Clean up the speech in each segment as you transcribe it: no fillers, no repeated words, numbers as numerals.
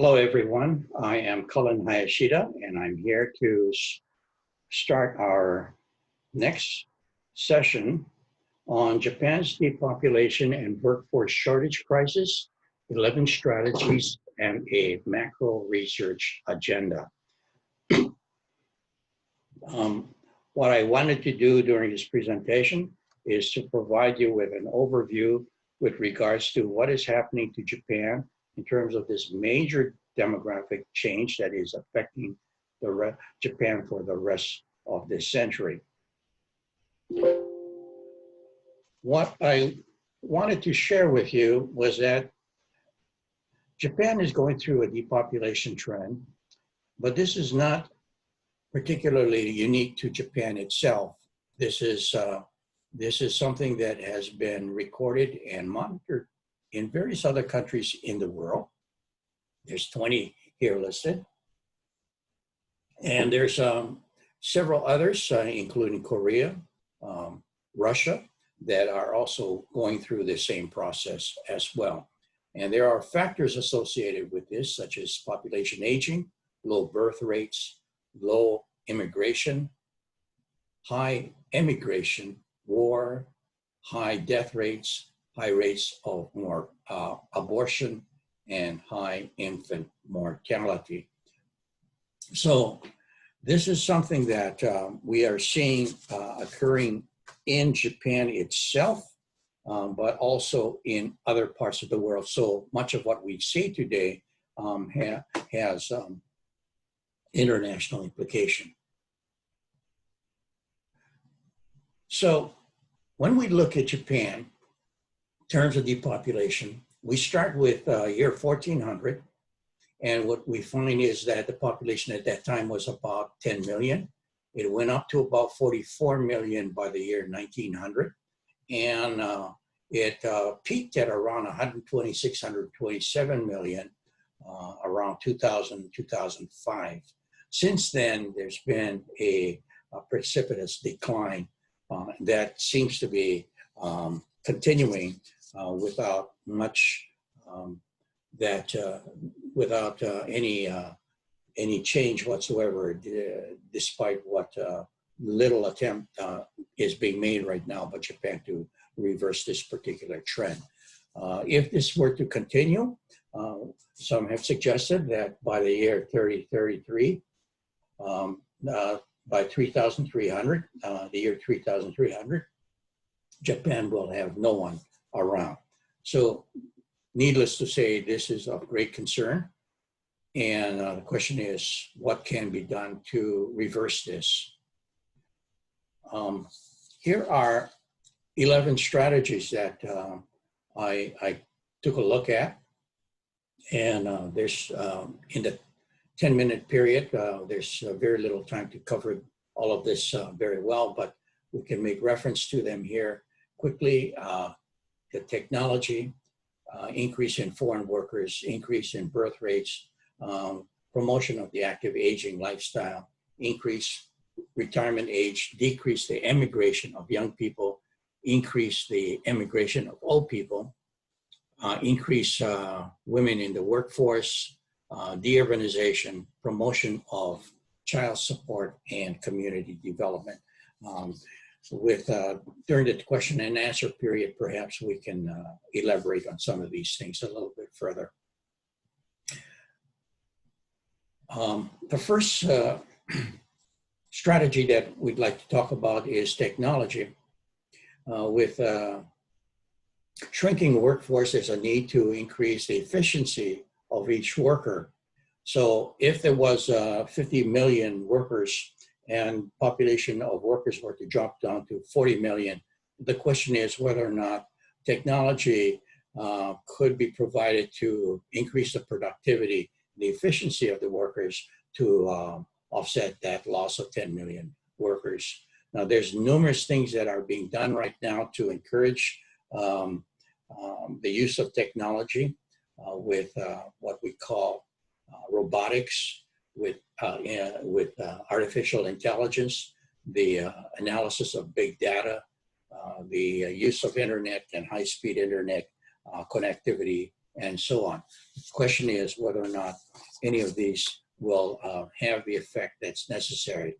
Hello, everyone. I am Cullen Hayashida, and I'm here to start our next session on Japan's depopulation and workforce shortage crisis, 11 strategies, and a macro research agenda. What I wanted to do during this presentation is to provide you with an overview with regards to what is happening to Japan in terms of this major demographic change that is affecting Japan for the rest of this century. What I wanted to share with you was that Japan is going through a depopulation trend, but this is not particularly unique to Japan itself. This is something that has been recorded and monitored in various other countries in the world. There's 20 here listed. And there's several others, including Korea, Russia, that are also going through the same process as well. And there are factors associated with this, such as population aging, low birth rates, low immigration, high emigration, war, high death rates, high rates of abortion, and high infant mortality. So this is something that we are seeing occurring in Japan itself, but also in other parts of the world. So much of what we see today has international implication. So when we look at Japan, in terms of depopulation, we start with year 1400. And what we find is that the population at that time was about 10 million. It went up to about 44 million by the year 1900. And it peaked at around 126, 127 million around 2000, 2005. Since then, there's been a precipitous decline that seems to be continuing without much without any change whatsoever, despite what little attempt is being made right now by Japan to reverse this particular trend. If this were to continue, some have suggested that by the year 3033, by 3300, the year 3300, Japan will have no one around. So needless to say, this is of great concern. And the question is, what can be done to reverse this? Here are 11 strategies that I took a look at. And there's, in the 10-minute period, there's very little time to cover all of this very well, but we can make reference to them here quickly. The technology, increase in foreign workers, increase in birth rates, promotion of the active aging lifestyle, increase retirement age, decrease the emigration of young people, increase the emigration of old people, increase women in the workforce, de-urbanization, promotion of child support, and community development. During the question and answer period, perhaps we can elaborate on some of these things a little bit further. The first strategy that we'd like to talk about is technology. With shrinking workforce, there's a need to increase the efficiency of each worker. So if there was 50 million workers and population of workers were to drop down to 40 million, the question is whether or not technology could be provided to increase the productivity, the efficiency of the workers to offset that loss of 10 million workers. Now, there's numerous things that are being done right now to encourage the use of technology with what we call robotics, with artificial intelligence, the analysis of big data, the use of internet and high-speed internet connectivity and so on. The question is whether or not any of these will have the effect that's necessary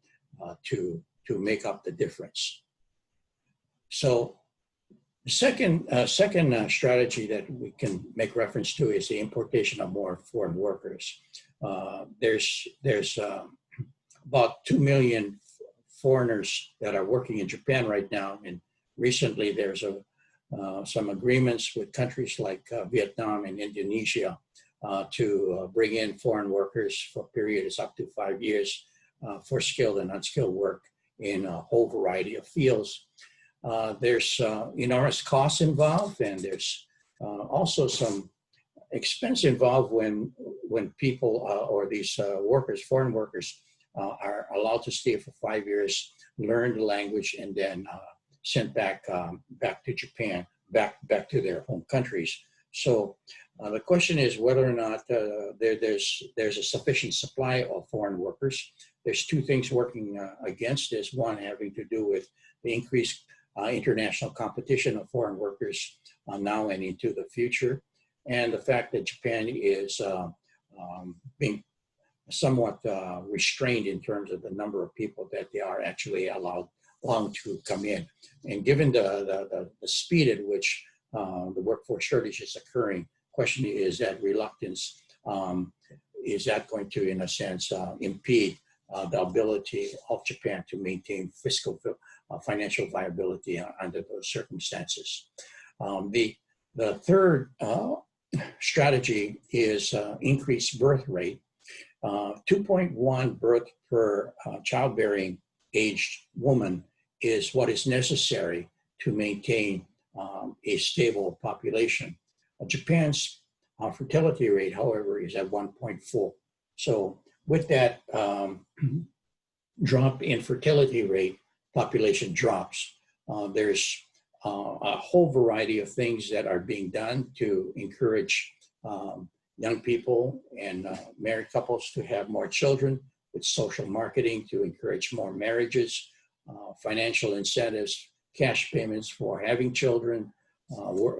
to make up the difference. So the second strategy that we can make reference to is the importation of more foreign workers. There's about 2 million foreigners that are working in Japan right now, and recently there's some agreements with countries like Vietnam and Indonesia to bring in foreign workers for periods up to 5 years for skilled and unskilled work in a whole variety of fields. There's enormous costs involved, and there's also some expense involved when people or these workers, foreign workers, are allowed to stay for 5 years, learn the language, and then sent back to Japan, back to their home countries. So the question is whether or not there's a sufficient supply of foreign workers. There's two things working against this. One having to do with the increased international competition of foreign workers now and into the future, and the fact that Japan is being somewhat restrained in terms of the number of people that they are actually allowed to come in. And given the speed at which the workforce shortage is occurring, question is that reluctance, is that going to, in a sense, impede the ability of Japan to maintain fiscal financial viability under those circumstances? The third strategy is increased birth rate. 2.1 birth per childbearing aged woman is what is necessary to maintain a stable population. Japan's fertility rate, however, is at 1.4. So with that drop in fertility rate, population drops. There's a whole variety of things that are being done to encourage young people and married couples to have more children, with social marketing to encourage more marriages, financial incentives, cash payments for having children,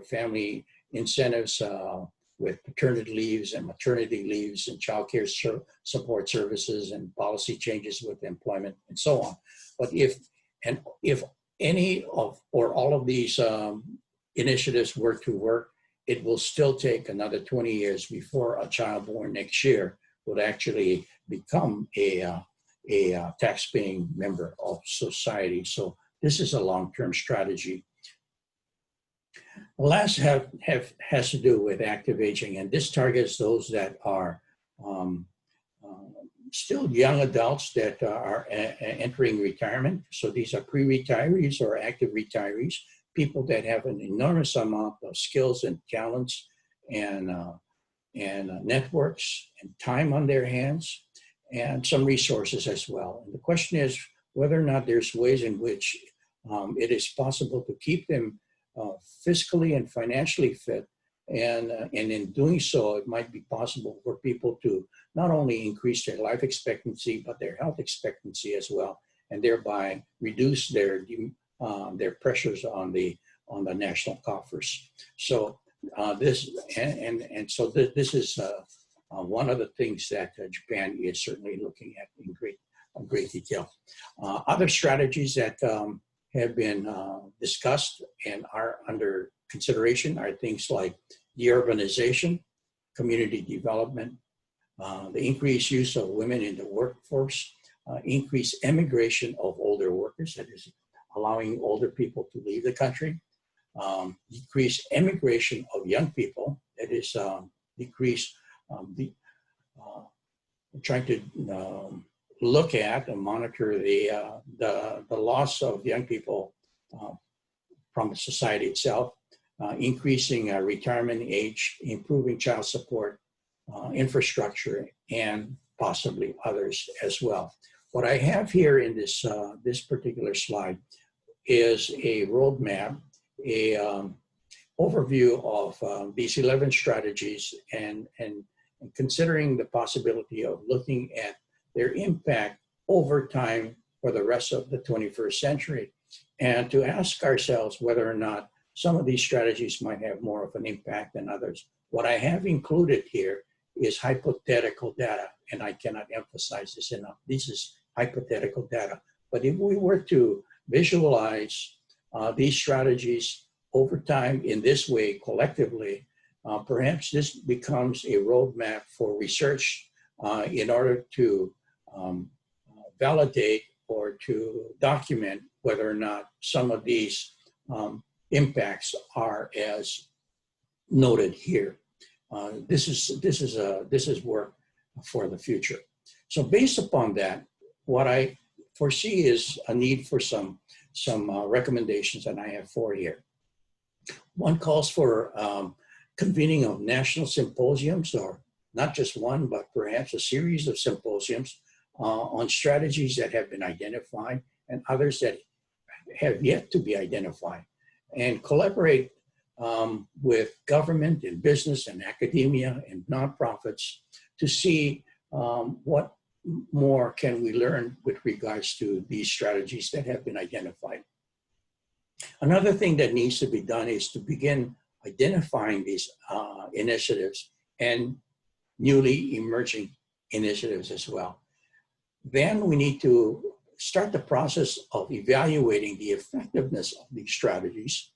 family incentives with paternity leaves and maternity leaves and child care support services and policy changes with employment and so on. But if any of or all of these initiatives were to work, it will still take another 20 years before a child born next year would actually become a tax-paying member of society. So this is a long-term strategy. The last has to do with active aging, and this targets those that are still young adults that are entering retirement. So these are pre-retirees or active retirees, people that have an enormous amount of skills and talents and networks and time on their hands and some resources as well. And the question is whether or not there's ways in which it is possible to keep them fiscally and financially fit. And in doing so, it might be possible for people to not only increase their life expectancy, but their health expectancy as well, and thereby reduce their pressures on the national coffers. So this is one of the things that Japan is certainly looking at in great detail. Other strategies that have been discussed and are under consideration are things like deurbanization, community development, the increased use of women in the workforce, increased emigration of older workers, that is allowing older people to leave the country, decreased emigration of young people, that is trying to look at and monitor the loss of young people from society itself, increasing retirement age, improving child support, infrastructure, and possibly others as well. What I have here in this particular slide is a roadmap, a overview of these 11 strategies and considering the possibility of looking at their impact over time for the rest of the 21st century, and to ask ourselves whether or not some of these strategies might have more of an impact than others. What I have included here is hypothetical data, and I cannot emphasize this enough. This is hypothetical data. But if we were to visualize these strategies over time in this way collectively, perhaps this becomes a roadmap for research in order to validate or to document whether or not some of these impacts are as noted here. This is work for the future. So based upon that, what I foresee is a need for some recommendations, and I have 4 here. One calls for convening of national symposiums, or not just one, but perhaps a series of symposiums on strategies that have been identified and others that have yet to be identified, and collaborate with government and business and academia and nonprofits to see what more can we learn with regards to these strategies that have been identified. Another thing that needs to be done is to begin identifying these initiatives and newly emerging initiatives as well. Then we need to start the process of evaluating the effectiveness of these strategies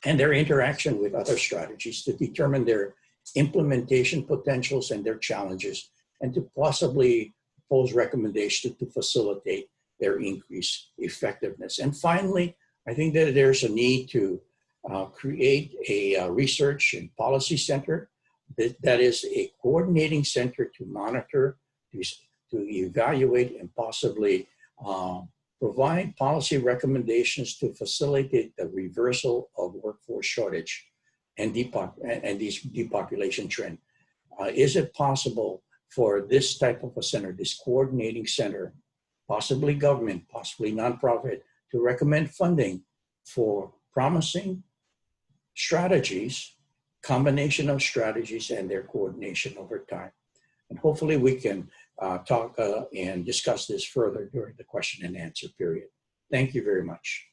and their interaction with other strategies to determine their implementation potentials and their challenges, and to possibly propose recommendations to facilitate their increased effectiveness. And finally, I think that there's a need to create a research and policy center that is a coordinating center to monitor, to evaluate, and possibly provide policy recommendations to facilitate the reversal of workforce shortage and these depopulation trend. Is it possible for this type of a center, this coordinating center, possibly government, possibly nonprofit, to recommend funding for promising strategies, combination of strategies, and their coordination over time? And hopefully we can talk and discuss this further during the question and answer period. Thank you very much.